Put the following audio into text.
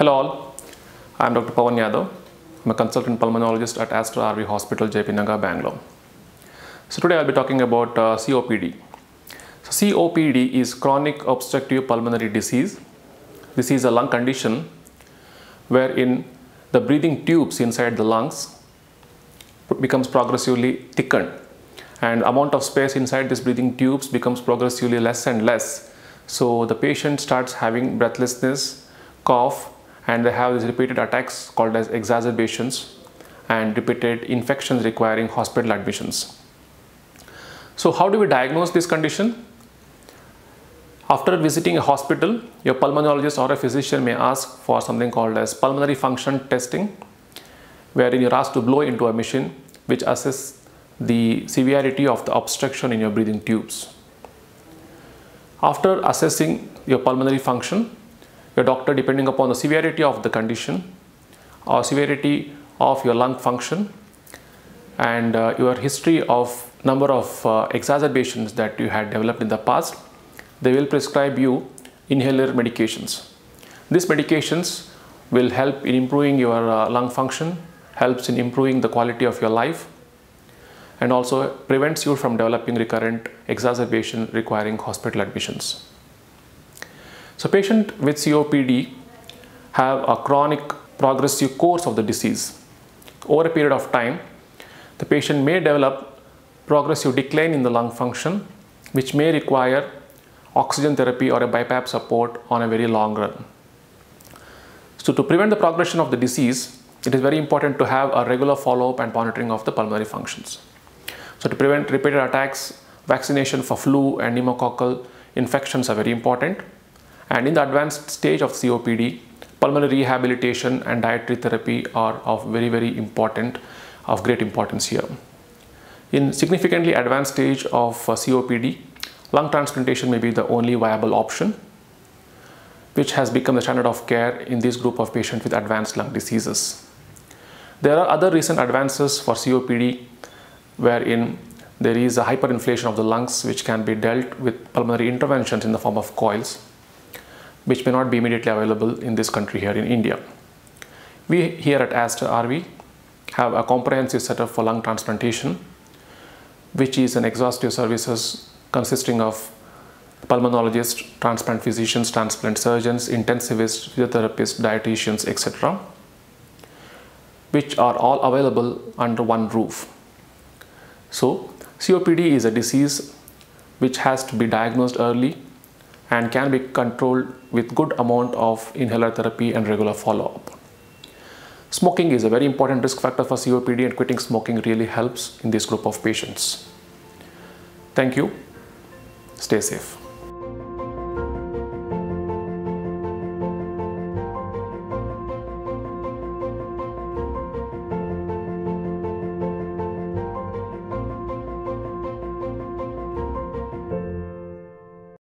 Hello all, I am Dr. Pawan Yadav. I am a consultant pulmonologist at Aster RV Hospital, JP Nagar, Bangalore. So today I will be talking about COPD. So COPD is chronic obstructive pulmonary disease. This is a lung condition wherein the breathing tubes inside the lungs becomes progressively thickened, and amount of space inside these breathing tubes becomes progressively less and less. So the patient starts having breathlessness, cough, and they have these repeated attacks called as exacerbations and repeated infections requiring hospital admissions. So how do we diagnose this condition? After visiting a hospital, your pulmonologist or a physician may ask for something called as pulmonary function testing, wherein you're asked to blow into a machine which assesses the severity of the obstruction in your breathing tubes. After assessing your pulmonary function, your doctor, depending upon the severity of the condition or severity of your lung function and your history of number of exacerbations that you had developed in the past, they will prescribe you inhaler medications. These medications will help in improving your lung function, helps in improving the quality of your life, and also prevents you from developing recurrent exacerbation requiring hospital admissions. So patient with COPD have a chronic progressive course of the disease. Over a period of time, the patient may develop progressive decline in the lung function, which may require oxygen therapy or a BiPAP support on a very long run. So to prevent the progression of the disease, it is very important to have a regular follow-up and monitoring of the pulmonary functions. So to prevent repeated attacks, vaccination for flu and pneumococcal infections are very important. And in the advanced stage of COPD, pulmonary rehabilitation and dietary therapy are of very great importance here. In significantly advanced stage of COPD, lung transplantation may be the only viable option, which has become the standard of care in this group of patients with advanced lung diseases. There are other recent advances for COPD wherein there is a hyperinflation of the lungs which can be dealt with pulmonary interventions in the form of coils, which may not be immediately available in this country here in India. We here at Aster RV have a comprehensive setup for lung transplantation, which is an exhaustive services consisting of pulmonologists, transplant physicians, transplant surgeons, intensivists, physiotherapists, dietitians, etc., which are all available under one roof. So COPD is a disease which has to be diagnosed early and can be controlled with good amount of inhaler therapy and regular follow-up. Smoking is a very important risk factor for COPD, and quitting smoking really helps in this group of patients. Thank you. Stay safe.